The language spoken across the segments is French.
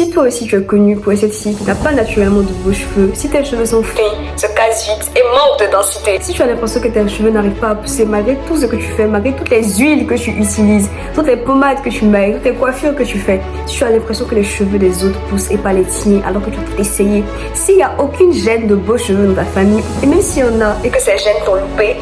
Si toi aussi tu es connu pour être cette fille qui n'a pas naturellement de beaux cheveux, si tes cheveux sont fins, se cassent vite et manquent de densité, si tu as l'impression que tes cheveux n'arrivent pas à pousser malgré tout ce que tu fais, malgré toutes les huiles que tu utilises, toutes les pommades que tu mets, toutes les coiffures que tu fais, si tu as l'impression que les cheveux des autres poussent et pas les tiens alors que tu as tout essayé, s'il n'y a aucune gène de beaux cheveux dans ta famille, et même s'il y en a et que ces gènes t'ont loupé,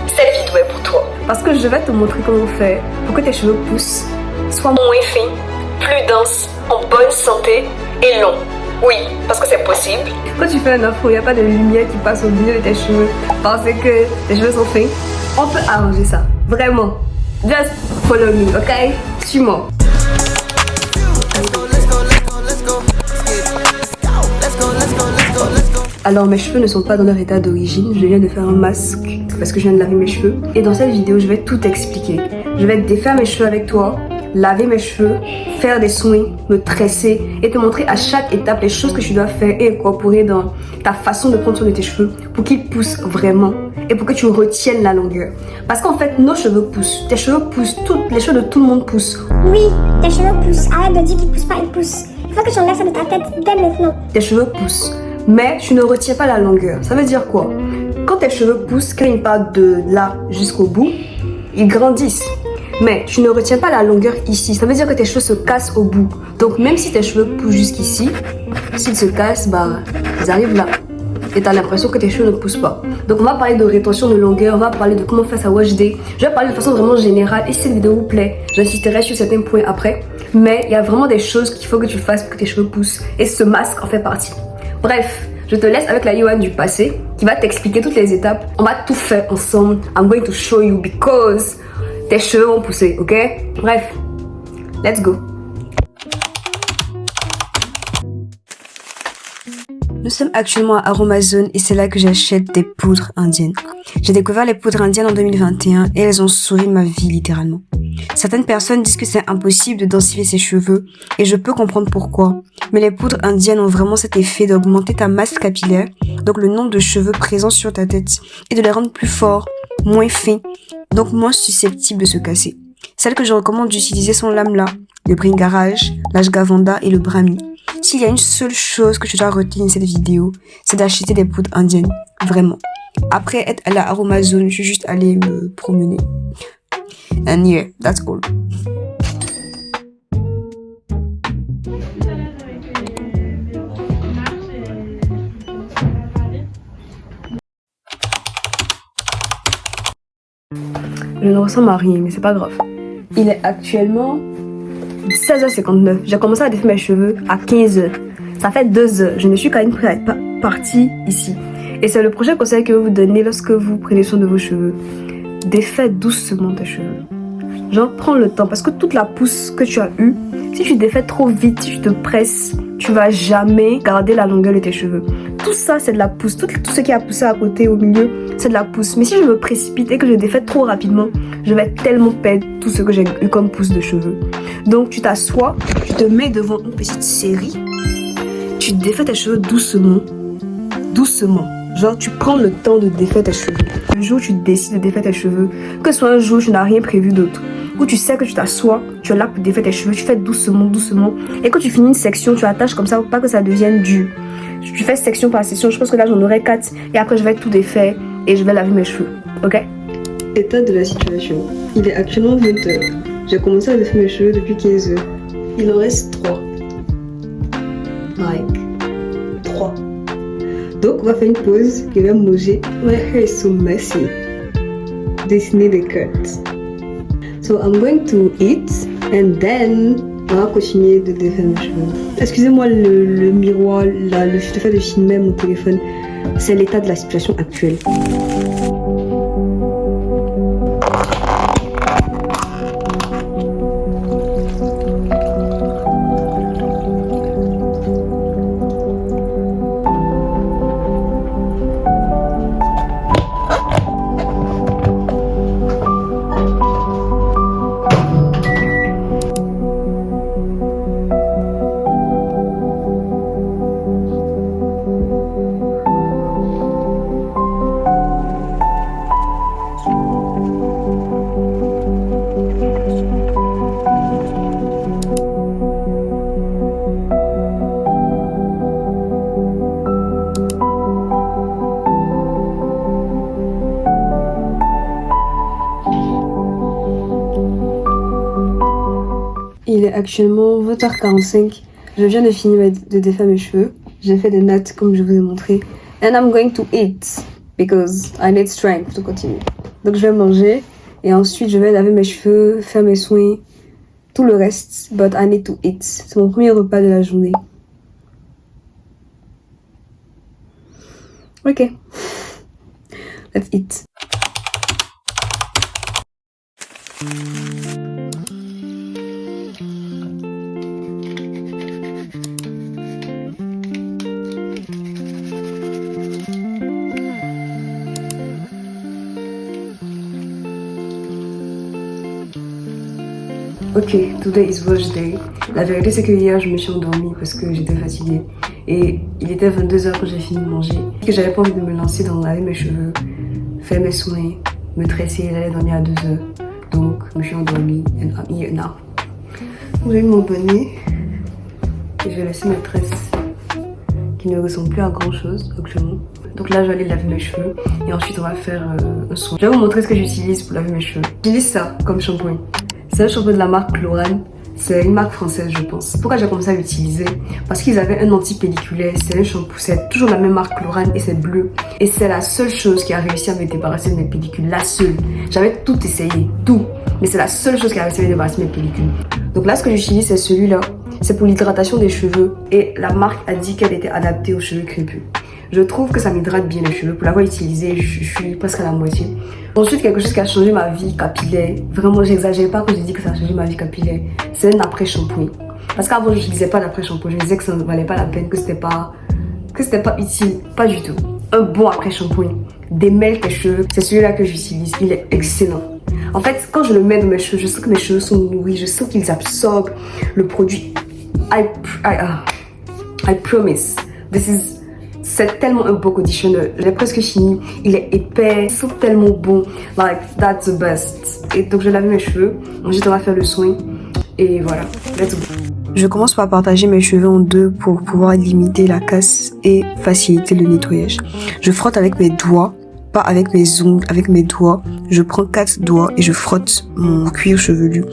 cette vidéo est pour toi. Parce que je vais te montrer comment faire pour que tes cheveux poussent, soient moins fins, plus denses, en bonne santé et longs. Oui, parce que c'est possible. Quand tu fais un afro, il n'y a pas de lumière qui passe au milieu de tes cheveux parce que tes cheveux sont fins. On peut arranger ça. Vraiment. Just follow me, ok? Suis-moi. Alors mes cheveux ne sont pas dans leur état d'origine, je viens de faire un masque parce que je viens de laver mes cheveux. Et dans cette vidéo, je vais tout expliquer. Je vais défaire mes cheveux avec toi, laver mes cheveux, faire des soins, me tresser et te montrer à chaque étape les choses que tu dois faire et incorporer dans ta façon de prendre soin de tes cheveux pour qu'ils poussent vraiment et pour que tu retiennes la longueur. Parce qu'en fait, nos cheveux poussent, tes cheveux poussent, les cheveux de tout le monde poussent. Oui, tes cheveux poussent. Arrête de dire qu'ils poussent pas, ils poussent. Il faut que tu enlèves ça de ta tête dès maintenant. Tes cheveux poussent, mais tu ne retiens pas la longueur. Ça veut dire quoi? Quand tes cheveux poussent, quand ils partent de là jusqu'au bout, ils grandissent. Mais tu ne retiens pas la longueur ici. Ça veut dire que tes cheveux se cassent au bout. Donc même si tes cheveux poussent jusqu'ici, s'ils se cassent, bah, ils arrivent là. Et tu as l'impression que tes cheveux ne poussent pas. Donc on va parler de rétention de longueur, on va parler de comment faire sa wash day. Je vais parler de façon vraiment générale. Et si cette vidéo vous plaît, j'insisterai sur certains points après. Mais il y a vraiment des choses qu'il faut que tu fasses pour que tes cheveux poussent. Et ce masque en fait partie. Bref, je te laisse avec la Yohan du passé qui va t'expliquer toutes les étapes. On va tout faire ensemble. I'm going to show you because tes cheveux vont pousser, ok? Bref, let's go. Nous sommes actuellement à Aromazone et c'est là que j'achète des poudres indiennes. J'ai découvert les poudres indiennes en 2021 et elles ont sauvé ma vie littéralement. Certaines personnes disent que c'est impossible de densifier ses cheveux et je peux comprendre pourquoi. Mais les poudres indiennes ont vraiment cet effet d'augmenter ta masse capillaire, donc le nombre de cheveux présents sur ta tête, et de les rendre plus forts, moins fins, donc moins susceptibles de se casser. Celles que je recommande d'utiliser sont l'Amla, le Bringarage, l'Ashgavanda et le Brahmi. S'il y a une seule chose que tu dois retenir de cette vidéo, c'est d'acheter des poudres indiennes, vraiment. Après être allé à Aromazone, je suis juste allée me promener. And yeah, that's all. Je ne ressemble à rien, mais c'est pas grave. Il est actuellement 16h59. J'ai commencé à défaire mes cheveux à 15h. Ça fait 2 heures. Je ne suis quand même partie ici. Et c'est le prochain conseil que je vais vous donner lorsque vous prenez soin de vos cheveux. Défais doucement tes cheveux. Genre, prends le temps parce que toute la pousse que tu as eue, si tu défais trop vite, si tu te presses, tu vas jamais garder la longueur de tes cheveux. Tout ça, c'est de la pousse. Tout ce qui a poussé à côté, au milieu, c'est de la pousse. Mais si je me précipite et que je défais trop rapidement, je vais tellement perdre tout ce que j'ai eu comme pousse de cheveux. Donc, tu t'assois, tu te mets devant une petite série, tu défais tes cheveux doucement. Doucement. Genre, tu prends le temps de défaire tes cheveux. Le jour où tu décides de défaire tes cheveux, que ce soit un jour où tu n'as rien prévu d'autre, où tu sais que tu t'assois, tu es là pour défaire tes cheveux, tu fais doucement, doucement. Et quand tu finis une section, tu attaches comme ça pour pas que ça devienne dur. Tu fais section par section, je pense que là j'en aurai 4. Et après je vais tout défaire et je vais laver mes cheveux. Ok? État de la situation. Il est actuellement 20h. J'ai commencé à défaire mes cheveux depuis 15h. Il en reste 3. Like 3. Donc on va faire une pause et je vais manger. My hair is so messy. Dessiner des cuts. So I'm going to eat and then on va continuer de défaire mes cheveux. Excusez-moi le miroir, le fait de filmer mon téléphone. C'est l'état de la situation actuelle. actuellement 20h45. Je viens de finir de défaire mes cheveux. J'ai fait des nattes comme je vous ai montré. And I'm going to eat because I need strength to continue. Donc je vais manger et ensuite je vais laver mes cheveux, faire mes soins, tout le reste. But I need to eat. C'est mon premier repas de la journée. Ok. Let's eat. Ok, today is wash day. La vérité c'est que hier je me suis endormie parce que j'étais fatiguée. Et il était 22h quand j'ai fini de manger. Que j'avais pas envie de me lancer dans laver mes cheveux, faire mes soins, me tresser, j'allais dormir à 2h. Donc je me suis endormie and I'm here now. J'ai mis mon bonnet et je vais laisser mes tresses qui ne ressemblent plus à grand chose actuellement. Donc là je vais aller laver mes cheveux et ensuite on va faire un soin. Je vais vous montrer ce que j'utilise pour laver mes cheveux. J'utilise ça comme shampoing. C'est un shampoing de la marque Chlorane. C'est une marque française, je pense. Pourquoi j'ai commencé à l'utiliser? Parce qu'ils avaient un anti-pelliculaire. C'est un shampoing, c'est toujours la même marque Chlorane et c'est bleu. Et c'est la seule chose qui a réussi à me débarrasser de mes pellicules. La seule. J'avais tout essayé, tout. Mais c'est la seule chose qui a réussi à me débarrasser de mes pellicules. Donc là, ce que j'utilise, c'est celui-là. C'est pour l'hydratation des cheveux. Et la marque a dit qu'elle était adaptée aux cheveux crépus. Je trouve que ça m'hydrate bien les cheveux. Pour l'avoir utilisé, je suis presque à la moitié. Ensuite, quelque chose qui a changé ma vie capillaire. Vraiment, j'exagère pas quand je dis que ça a changé ma vie capillaire. C'est un après-shampoing. Parce qu'avant, je n'utilisais pas d'après-shampoing. Je disais que ça ne valait pas la peine, que c'était pas utile. Pas du tout. Un bon après-shampoing démêle tes cheveux. C'est celui-là que j'utilise. Il est excellent. En fait, quand je le mets dans mes cheveux, je sens que mes cheveux sont nourris. Je sens qu'ils absorbent le produit. I promise. C'est tellement un beau conditioner. J'ai presque fini. Il est épais. Il sent tellement bon. Like, that's the best. Et donc, je lave mes cheveux. Ensuite, on va faire le soin. Et voilà. Let's go. Je commence par partager mes cheveux en deux pour pouvoir limiter la casse et faciliter le nettoyage. Je frotte avec mes doigts, pas avec mes ongles, avec mes doigts. Je prends 4 doigts et je frotte mon cuir chevelu.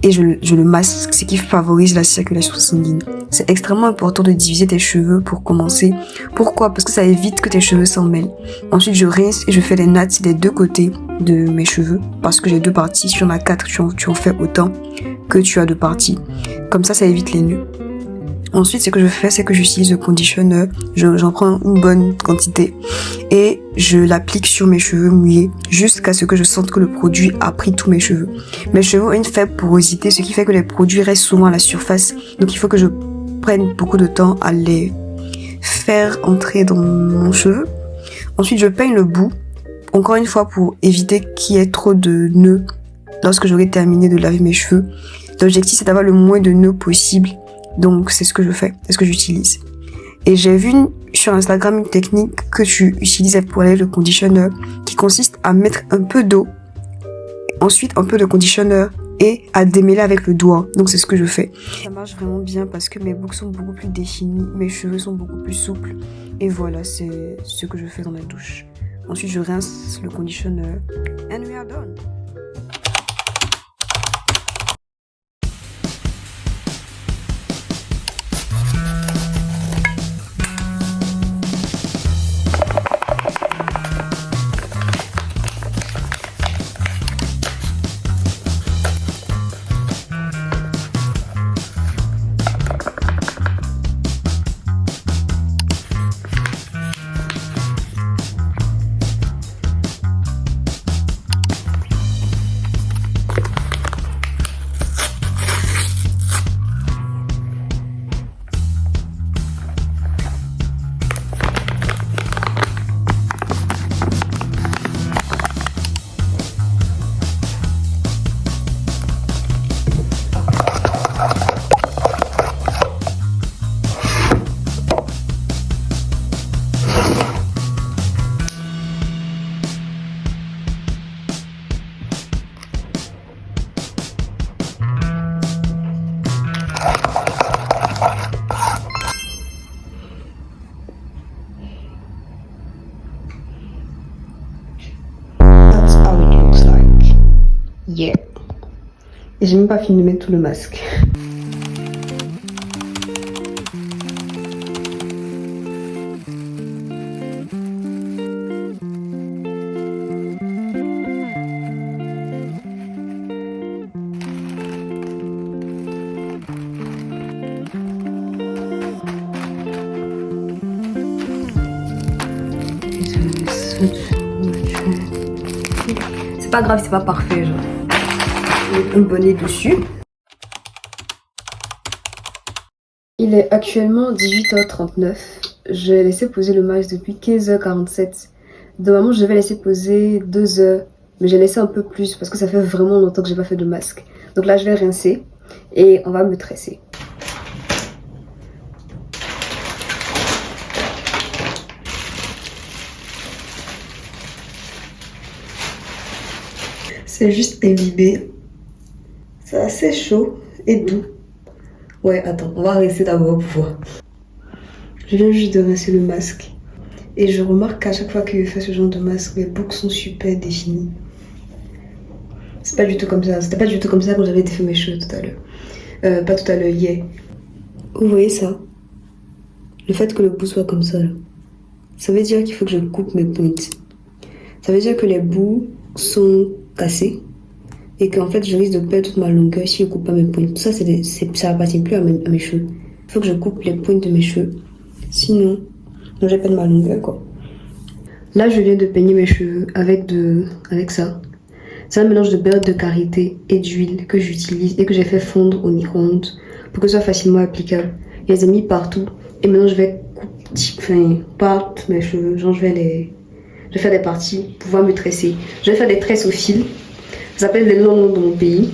Et je le masse, ce qui favorise la circulation sanguine. C'est extrêmement important de diviser tes cheveux pour commencer. Pourquoi? Parce que ça évite que tes cheveux s'en mêlent. Ensuite, je rince et je fais les nattes des deux côtés de mes cheveux. Parce que j'ai 2 parties. Si tu en as 4, tu en fais autant que tu as 2 parties. Comme ça évite les nœuds. Ensuite, ce que je fais, c'est que j'utilise le conditioner. J'en prends une bonne quantité et je l'applique sur mes cheveux mouillés jusqu'à ce que je sente que le produit a pris tous mes cheveux. Mes cheveux ont une faible porosité, ce qui fait que les produits restent souvent à la surface. Donc, il faut que je prenne beaucoup de temps à les faire entrer dans mon cheveu. Ensuite, je peigne le bout, encore une fois pour éviter qu'il y ait trop de nœuds lorsque j'aurai terminé de laver mes cheveux. L'objectif, c'est d'avoir le moins de nœuds possible. Donc, c'est ce que je fais, c'est ce que j'utilise. Et j'ai vu sur Instagram une technique que tu utilises pour laver le conditioner qui consiste à mettre un peu d'eau, ensuite un peu de conditioner et à démêler avec le doigt. Donc, c'est ce que je fais. Ça marche vraiment bien parce que mes boucles sont beaucoup plus définies, mes cheveux sont beaucoup plus souples. Et voilà, c'est ce que je fais dans la douche. Ensuite, je rince le conditioner. And we are done. Yeah. Et j'ai même pas fini de mettre tout le masque. C'est pas grave, c'est pas parfait, genre. Je vais un bonnet dessus. Il est actuellement 18h39. J'ai laissé poser le masque depuis 15h47. Normalement, je devais laisser poser 2 heures, mais j'ai laissé un peu plus parce que ça fait vraiment longtemps que j'ai pas fait de masque. Donc là, je vais rincer et on va me tresser. C'est juste imbibé. C'est assez chaud et doux. Ouais, attends, on va rincer d'abord pour voir. Je viens juste de rincer le masque. Et je remarque qu'à chaque fois que je fais ce genre de masque, mes boucles sont super définies. C'est pas du tout comme ça. C'était pas du tout comme ça quand j'avais défait mes cheveux tout à l'heure. Pas tout à l'heure, hier. Vous voyez ça? Le fait que le bout soit comme ça, là. Ça veut dire qu'il faut que je coupe mes pointes. Ça veut dire que les bouts sont cassés. Et qu'en fait, je risque de perdre toute ma longueur si je coupe pas mes pointes. Ça, ça appartient plus à mes cheveux. Il faut que je coupe les pointes de mes cheveux. Sinon, je vais perdre ma longueur, quoi. Là, je viens de peigner mes cheveux avec ça. C'est un mélange de beurre de karité et d'huile que j'utilise et que j'ai fait fondre au micro-ondes pour que ce soit facilement applicable. Je les ai mis partout. Et maintenant, je vais pas mes cheveux. Genre, je vais faire des parties pour pouvoir me tresser. Je vais faire des tresses au fil. Ça s'appelle les longs dans mon pays.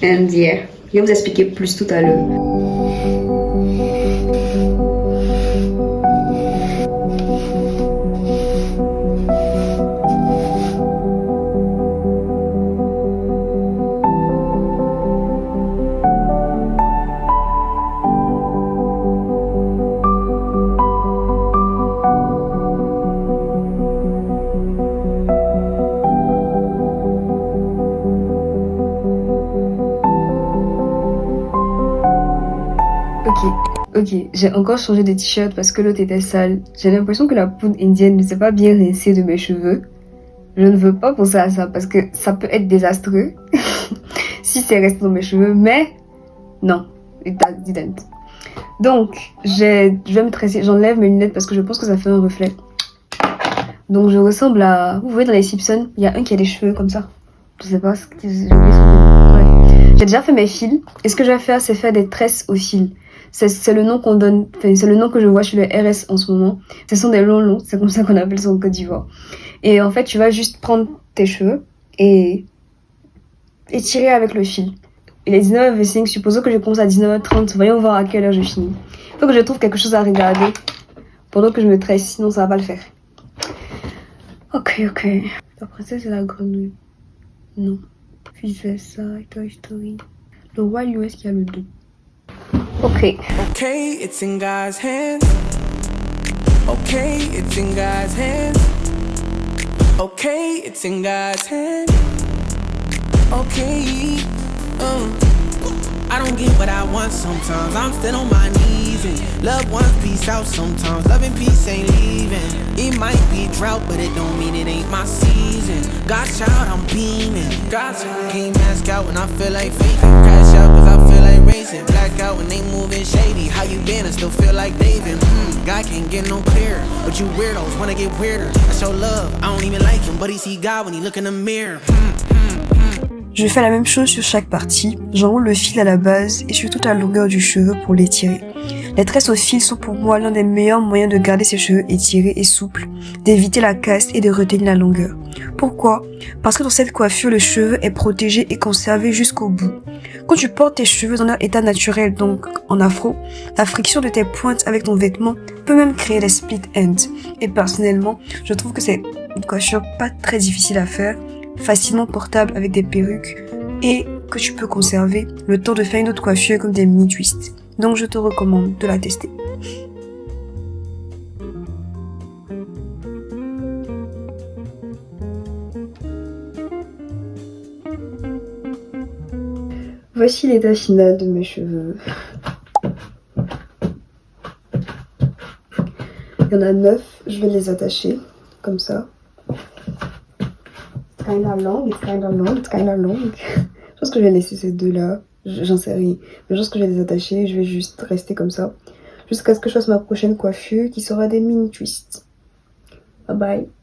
And yeah, je vais vous expliquer plus tout à l'heure. Ok, j'ai encore changé de t-shirt parce que l'autre était sale. J'ai l'impression que la poudre indienne ne s'est pas bien rincée de mes cheveux. Je ne veux pas penser à ça parce que ça peut être désastreux si c'est resté dans mes cheveux, mais non, it didn't. Donc, je vais me tresser, j'enlève mes lunettes parce que je pense que ça fait un reflet. Donc, je ressemble à... Vous voyez dans les Simpsons, il y a un qui a des cheveux comme ça. Je sais pas ce que... J'ai déjà fait mes fils et ce que je vais faire, c'est faire des tresses au fil. C'est le nom qu'on donne, c'est le nom que je vois chez le RS en ce moment. Ce sont des longs, c'est comme ça qu'on appelle ça en Côte d'Ivoire. Et en fait, tu vas juste prendre tes cheveux et tirer avec le fil. Il est 19h05, supposons que je commence à 19h30. Voyons voir à quelle heure je finis. Il faut que je trouve quelque chose à regarder pendant que je me tresse, sinon ça va pas le faire. Ok. Après ça, c'est la grenouille. Non. Puis je fais ça, Toy Story. Le roi lion, est-ce qu'il y a le 2? Okay, it's in God's hands. Okay, it's in God's hands. Okay, it's in God's hands. Okay, I don't get what I want sometimes. I'm still on my knees and loved ones peace out sometimes. Love and peace ain't leaving. It might be drought, but it don't mean it ain't my season. God's child, I'm beaming. God's child, can't mask out when I feel like faking. Crash out cause I feel like racing. Black out when they moving shady. How you been? I still feel like David. God can't get no clearer, but you weirdos wanna get weirder. That's your love. I don't even like him, but he see God when he look in the mirror. Je fais la même chose sur chaque partie, j'enroule le fil à la base et sur toute la longueur du cheveu pour l'étirer. Les tresses au fil sont pour moi l'un des meilleurs moyens de garder ses cheveux étirés et souples, d'éviter la casse et de retenir la longueur. Pourquoi? Parce que dans cette coiffure, le cheveu est protégé et conservé jusqu'au bout. Quand tu portes tes cheveux dans leur état naturel, donc en afro, la friction de tes pointes avec ton vêtement peut même créer des split ends. Et personnellement, je trouve que c'est une coiffure pas très difficile à faire, facilement portable avec des perruques et que tu peux conserver le temps de faire une autre coiffure comme des mini twists. Donc je te recommande de la tester. Voici l'état final de mes cheveux. Il y en a 9, je vais les attacher comme ça. Kinda long. Je pense que je vais laisser ces deux-là. J'en sais rien. Mais je pense que je vais les attacher. Je vais juste rester comme ça. Jusqu'à ce que je fasse ma prochaine coiffure qui sera des mini twists. Bye bye.